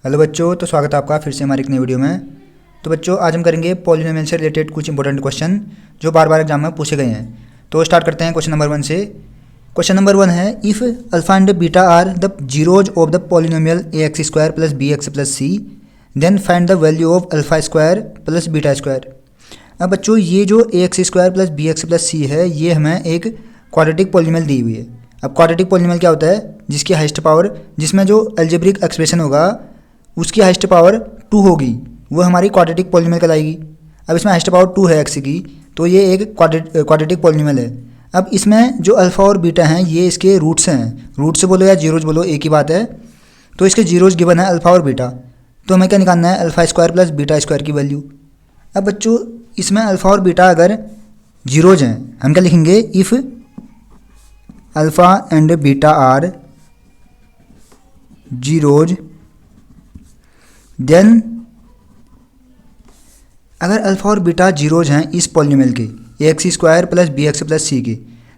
Hello बच्चों, तो स्वागत है आपका फिर से हमारी एक नई वीडियो में। तो बच्चों, आज हम करेंगे पॉलिनोमियल से रिलेटेड कुछ इंपॉर्टेंट क्वेश्चन जो बार बार एग्जाम में पूछे गए हैं। तो स्टार्ट करते हैं क्वेश्चन नंबर 1 से। क्वेश्चन नंबर 1 है, if alpha and beta are the zeros of the polynomial A X square plus B X plus C, then find the value of alpha square plus beta square. अब बच्चों, ये जो A X square plus B X plus C है, ये हमें एक quadratic polynomial दी हुई है। अब क्वाड्रेटिक पॉलिनोमियल क्या होता है? जिसकी हाईएस्ट पावर, जिसमें जो अलजेब्रिक एक्सप्रेशन होगा उसकी हाईएस्ट पावर 2 होगी, वो हमारी क्वाड्रेटिक पॉलिनोमियल कहलाएगी। अब इसमें हाईएस्ट पावर 2 है एक्स की, तो ये एक क्वाड्रेटिक पॉलिनोमियल है। अब इसमें जो अल्फ़ा और बीटा हैं, ये इसके रूट्स हैं। रूट्स बोलो या जीरोज बोलो, एक ही बात है। तो इसके जीरोज गिवन है अल्फ़ा और बीटा, तो हमें क्या निकालना है? Alpha square plus beta square की वैल्यू। अब बच्चों, इसमें अल्फ़ा और बीटा अगर जीरोज हैं, हम क्या लिखेंगे? If alpha and beta are zeros, then अगर अल्फ़ा और बीटा जीरोज हैं इस पॉलिनोमियल के, A X square plus B X plus C के,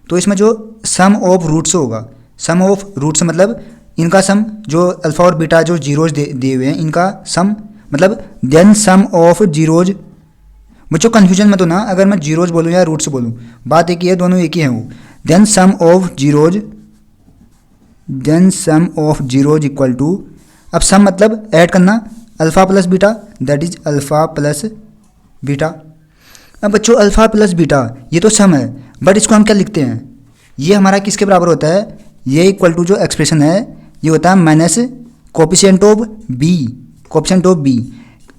तो इसमें जो सम ऑफ रूट्स होगा, सम ऑफ रूट्स मतलब इनका सम, जो अल्फ़ा और बीटा जो जीरोज दिए हुए हैं इनका सम, मतलब देन सम ऑफ जीरोज। बच्चों कन्फ्यूजन मत होना, अगर मैं जीरोज बोलूँ या रूट्स बोलूँ, बात एक ही है, दोनों एक ही हैं वो। Then sum of zeros, then sum of zeros equal to, अब सम मतलब ऐड करना, alpha plus beta, that is alpha plus beta. अब बच्चों, अल्फ़ा प्लस बीटा ये तो सम है, बट इसको हम क्या लिखते हैं? ये हमारा किसके बराबर होता है? ये इक्वल टू जो एक्सप्रेशन है ये होता है minus coefficient of B, coefficient of B.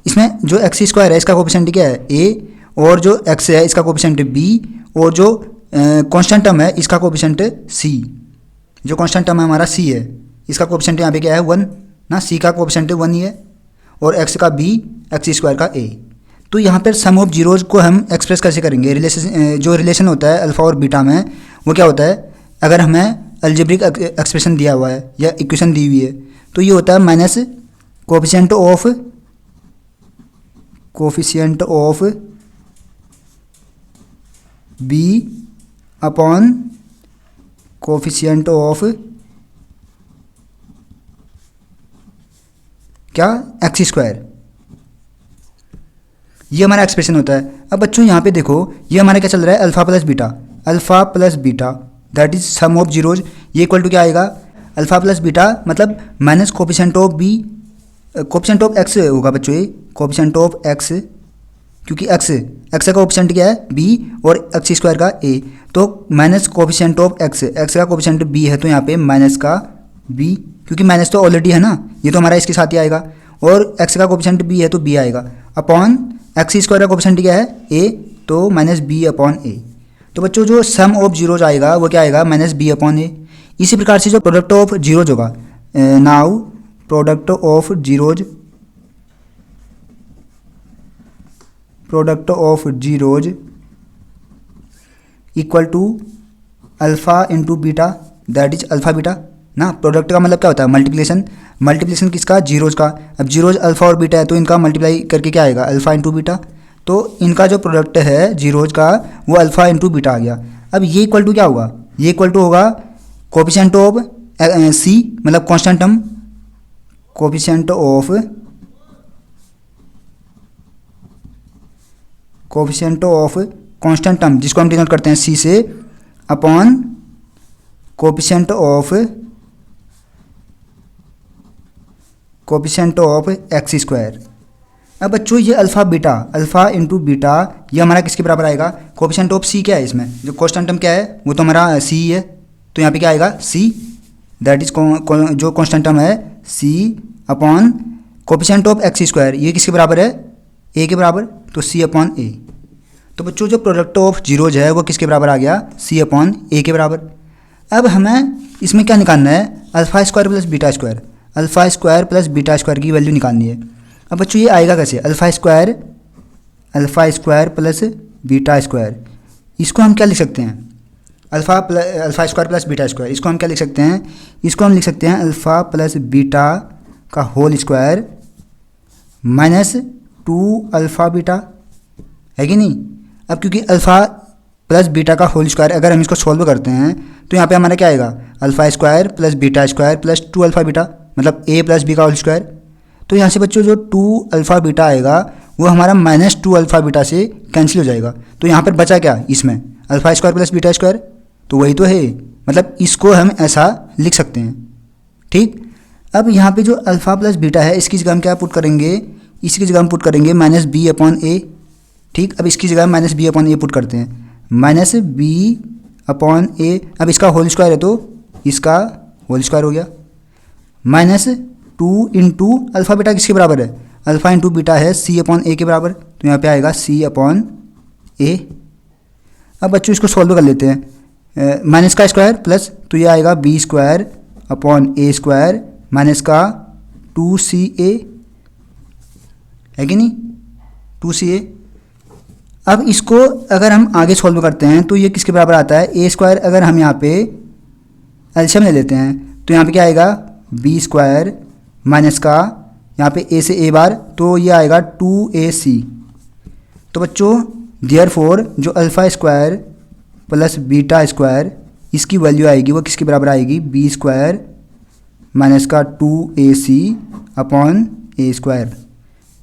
इसमें जो एक्स स्क्वायर है इसका कोफिशिएंट क्या है? ए, और जो एक्स है इसका कोफिशिएंट बी, और जो कांस्टेंट टर्म है इसका कोफिशिएंट सी। जो कांस्टेंट टर्म है हमारा सी है, इसका कोफिशिएंट यहाँ पे क्या है? 1 ना, सी का कोफिशिएंट 1 ही है, और एक्स का बी, एक्स स्क्वायर का ए। तो यहाँ पर सम ऑफ जीरोज को हम एक्सप्रेस कैसे करेंगे? रिलेशन, जो रिलेशन होता है अल्फ़ा और बीटा में, वो क्या होता है? अगर हमें अलजेब्रिक एक्सप्रेशन दिया हुआ है या इक्वेशन दी हुई है, तो ये होता है minus coefficient of B upon coefficient of क्या? X square. ये हमारा एक्सप्रेशन होता है। अब बच्चों यहाँ पे देखो, ये हमारा क्या चल रहा है? Alpha plus beta, alpha plus beta that is sum of zeros. ये इक्वल टू क्या आएगा? अल्फ़ा प्लस बीटा मतलब minus coefficient of B, coefficient of X होगा बच्चों, ये कोफिशिएंट ऑफ एक्स, क्योंकि एक्स का कोफिशिएंट क्या है? बी, और एक्स स्क्वायर का ए, तो माइनस कोफिशिएंट ऑफ एक्स का कोफिशिएंट बी है, तो यहाँ पे माइनस का बी, क्योंकि माइनस तो ऑलरेडी है ना, ये तो हमारा इसके साथ ही आएगा, और एक्स का कोफिशिएंट बी है तो बी आएगा, अपॉन एक्स स्क्वायर का कोफिशिएंट क्या है? ए, तो माइनस बी अपॉन ए। तो बच्चों, जो सम ऑफ जीरोज आएगा वो क्या आएगा? Minus B upon A. इसी प्रकार से जो प्रोडक्ट ऑफ जीरोज होगा, now product of zeros, product of zeros equal to alpha into beta, that is alpha beta ना। प्रोडक्ट का मतलब क्या होता है? मल्टीप्लिकेशन। मल्टीप्लिकेशन किसका? जीरोज का। अब जीरोज अल्फ़ा और बीटा है, तो इनका मल्टीप्लाई करके क्या आएगा? Alpha into beta. तो इनका जो प्रोडक्ट है जीरोज का, वो अल्फ़ा इंटू बीटा आ गया। अब ये इक्वल टू क्या होगा? ये इक्वल टू होगा कोफिशिएंट ऑफ सी, मतलब constant term, coefficient of constant term, जिसको हम डिनोट करते हैं सी से, upon coefficient of X square. अब बच्चों, ये alpha beta, alpha into beta, ये हमारा किसके बराबर आएगा? कोफिशिएंट ऑफ सी क्या है? इसमें जो कांस्टेंट टर्म क्या है? वो तो हमारा सी है, तो यहाँ पे क्या आएगा? सी, दैट इज जो कांस्टेंट टर्म है C, upon coefficient of X square, ये किसके बराबर है? ए के बराबर, तो सी अपॉन ए। तो बच्चों, जो प्रोडक्ट ऑफ जीरोज है वो किसके बराबर आ गया? सी अपॉन ए के बराबर। अब हमें इसमें क्या निकालना है? Alpha square plus beta square, alpha square plus beta square की वैल्यू निकालनी है। अब बच्चों, ये आएगा कैसे? Alpha square plus beta square, इसको हम क्या लिख सकते हैं? Alpha square plus beta square, इसको हम क्या लिख सकते हैं? इसको हम लिख सकते हैं अल्फ़ा प्लस बीटा का whole square minus 2 alpha beta, है कि नहीं? अब क्योंकि अल्फ़ा प्लस बीटा का होल स्क्वायर अगर हम इसको सॉल्व करते हैं तो यहाँ पे हमारा क्या आएगा? Alpha square plus beta square plus 2 alpha beta, मतलब ए प्लस बी का होल स्क्वायर। तो यहाँ से बच्चों जो 2 अल्फ़ा बीटा आएगा वो हमारा -2 अल्फ़ा बीटा से कैंसिल हो जाएगा। तो यहाँ पर बचा क्या इसमें, alpha square plus beta square, तो वही तो है, मतलब इसको हम ऐसा लिख सकते हैं। ठीक, अब यहाँ पे जो अल्फ़ा प्लस बीटा है इसकी जगह हम क्या पुट करेंगे, इसकी जगह हम पुट करेंगे -b/a। ठीक, अब इसकी जगह -b/a पुट करते हैं, -b/a। अब इसका होल स्क्वायर है तो इसका होल स्क्वायर हो गया, -2 इंटू अल्फ़ा बीटा किसके बराबर है, अल्फ़ा इंटू बीटा है c/a के बराबर, तो यहाँ पे आएगा c/a। अब बच्चों इसको सॉल्व कर लेते हैं, माइनस का स्क्वायर प्लस, तो ये आएगा b² माइनस का 2ca, है कि नहीं, 2ca। अब इसको अगर हम आगे सॉल्व करते हैं तो ये किसके बराबर आता है, a²। अगर हम यहाँ पे एलसीएम ले लेते हैं तो यहाँ पे क्या आएगा, b² माइनस का यहाँ पे a से a बार, तो ये आएगा 2ac। तो बच्चों देयरफॉर जो alpha square plus beta square इसकी वैल्यू आएगी वो किसके बराबर आएगी, b² माइनस का 2ac/a²।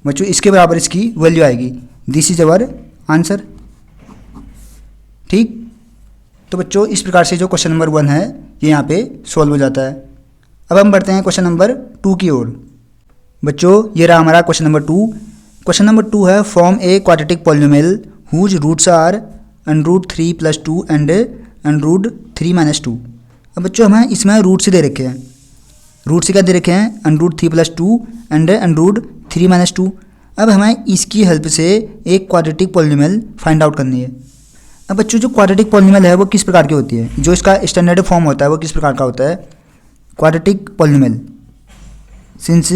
बच्चों इसके बराबर इसकी वैल्यू आएगी। This is our answer. ठीक, तो बच्चों इस प्रकार से जो क्वेश्चन नंबर 1 है ये यहाँ पे सॉल्व हो जाता है। अब हम बढ़ते हैं क्वेश्चन नंबर 2 की ओर। बच्चों ये रहा हमारा क्वेश्चन नंबर 2। क्वेश्चन नंबर 2 है, form a quadratic polynomial whose roots are √3 + 2 and √3 - 2। अब बच्चों हमें इसमें रूट से दे रखे हैं, रूट से क्या दे रखे हैं, √3 + 2 एंड √3 - 2। अब हमें इसकी हेल्प से एक क्वाड्रेटिक पॉलिनोमियल फाइंड आउट करनी है। अब बच्चों जो क्वाड्रेटिक पॉलिनोमियल है वो किस प्रकार की होती है, जो इसका स्टैंडर्ड फॉर्म होता है वो किस प्रकार का होता है, quadratic polynomial since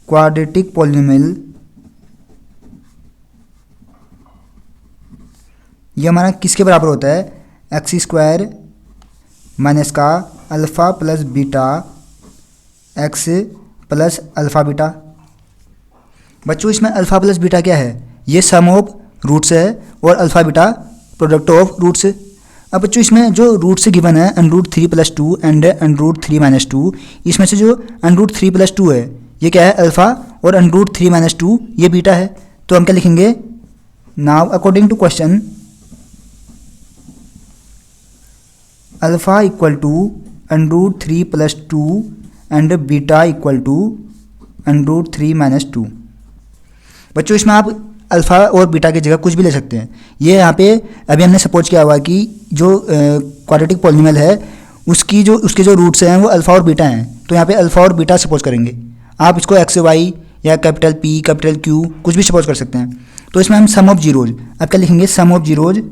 quadratic polynomial ये हमारा किसके बराबर होता है, x² माइनस का alpha plus beta x plus alpha beta. बच्चों इसमें अल्फ़ा प्लस बीटा क्या है, ये सम ऑफ रूट्स है और alpha beta product of roots. अब बच्चों इसमें जो रूट्स गिवन है √3 + 2 एंड √3 - 2, इसमें से जो √3 + 2 है ये क्या है, अल्फ़ा, और √3 - 2 ये बीटा है। तो हम क्या लिखेंगे, now according to question alpha equal to √3 + 2 and beta equal to √3 - 2। बच्चों इसमें आप अल्फ़ा और बीटा की जगह कुछ भी ले सकते हैं। ये यहाँ पे अभी हमने सपोज किया हुआ कि जो क्वाड्रेटिक पॉलिनोमियल है उसके जो रूट्स हैं वो अल्फ़ा और बीटा हैं, तो यहाँ पे अल्फ़ा और बीटा सपोज करेंगे। आप इसको XY या कैपिटल P कैपिटल Q कुछ भी सपोज कर सकते हैं। तो इसमें हम सम ऑफ जीरोज, अब क्या लिखेंगे, सम ऑफ जीरोज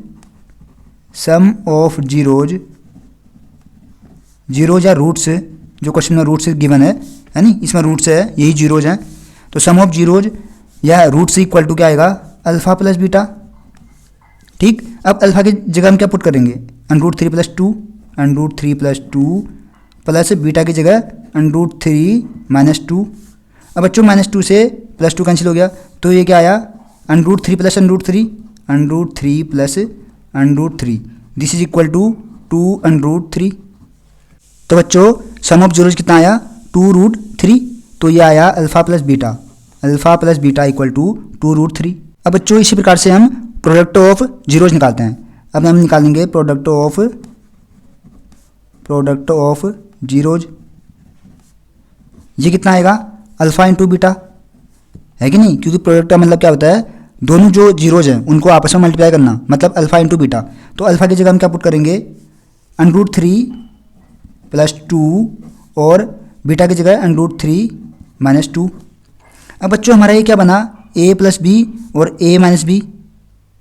जीरोज या रूट्स, जो क्वेश्चन में रूट्स गिवन है नहीं, इसमें रूट्स है, यही जीरोज हैं। तो सम ऑफ जीरोज या रूट्स इक्वल टू क्या आएगा, अल्फ़ा प्लस बीटा। ठीक, अब अल्फ़ा की जगह हम क्या पुट करेंगे, √3 + 2 प्लस बीटा की जगह √3 - 2। अब बच्चों -2 से +2 कैंसिल हो गया, तो ये क्या आया, √3 + √3 plus √3, this is equal to 2√3। तो बच्चों सम ऑफ जीरोज कितना आया, 2√3। तो ये आया alpha plus beta equal to 2√3। अब बच्चों इसी प्रकार से हम प्रोडक्ट ऑफ जीरोज निकालते हैं। अब हम निकालेंगे प्रोडक्ट ऑफ जीरोज, ये कितना आएगा, अल्फ़ा इंटू बीटा, है कि नहीं, क्योंकि प्रोडक्ट का मतलब क्या होता है, दोनों जो जीरोज हैं उनको आपस में मल्टीप्लाई करना, मतलब अल्फ़ा इंटू बीटा। तो अल्फ़ा की जगह हम क्या पुट करेंगे, √3 + 2 और बीटा की जगह √3 - 2। अब बच्चों हमारा ये क्या बना, a + b और a - b,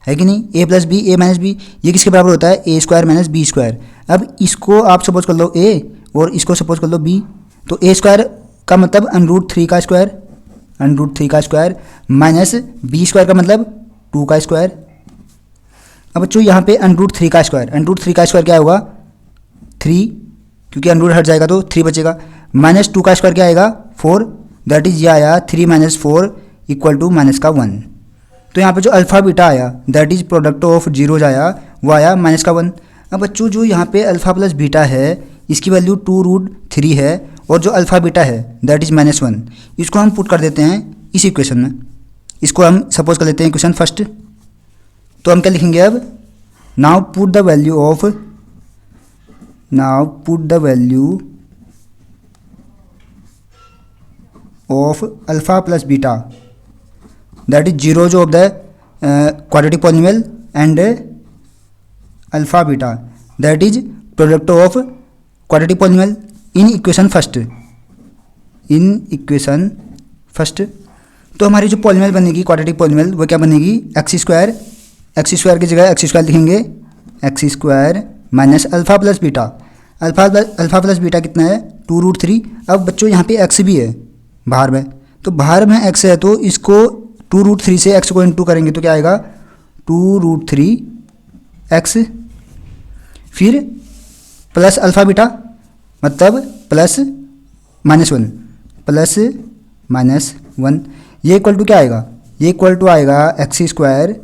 है कि नहीं, a + b a - b, ये किसके बराबर होता है, a² - b²। अब इसको आप सपोज कर लो a और इसको सपोज कर लो b, तो a² का मतलब √3 का स्क्वायर माइनस b² का मतलब 2 का स्क्वायर। अब बच्चों यहाँ पे √3 का स्क्वायर क्या होगा, 3, क्योंकि √ हट जाएगा तो 3 बचेगा, -2 का स्क्वायर क्या आएगा, 4, दैट इज ये आया 3 - 4 इक्वल टू -1। तो यहाँ पे जो अल्फ़ा बीटा आया that is product of zeros आया, वो आया -1। अब बच्चों जो यहाँ पे अल्फ़ा प्लस बीटा है इसकी वैल्यू 2√3 है और जो अल्फ़ा बीटा है दैट इज़ -1, इसको हम पुट कर देते हैं इस इक्वेशन में। इसको हम सपोज कर लेते हैं इक्वेशन फर्स्ट। तो हम क्या लिखेंगे अब, now put the value of alpha plus beta that is zeros of the quadratic polynomial and alpha beta that is product of quadratic polynomial in equation first. तो हमारी जो पॉलिनोमियल बनेगी क्वाड्रेटिक पॉलिनोमियल वो क्या बनेगी, एक्स स्क्वायर की जगह x square लिखेंगे, x square minus alpha plus beta. Alpha plus beta कितना है 2√3। अब बच्चों यहाँ पे एक्स भी है बाहर में, तो बाहर में एक्स है तो इसको 2√3 से एक्स को इंटू करेंगे तो क्या आएगा 2√3 एक्स, फिर प्लस अल्फ़ा बीटा मतलब प्लस -1 ये इक्वल टू क्या आएगा, ये इक्वल टू आएगा एक्स स्क्वायर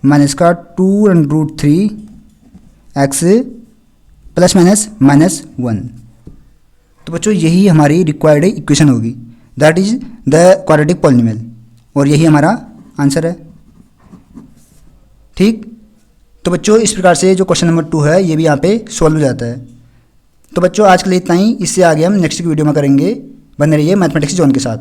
माइनस का 2√3 एक्स प्लस -1। तो बच्चों यही हमारी रिक्वायर्ड इक्वेशन होगी, that is the quadratic polynomial, और यही हमारा आंसर है। ठीक, तो बच्चों इस प्रकार से जो क्वेश्चन नंबर 2 है ये भी यहाँ पे सॉल्व हो जाता है। तो बच्चों आज के लिए इतना ही, इससे आगे हम नेक्स्ट वीडियो में करेंगे। बने रहिए मैथमेटिक्स जोन के साथ।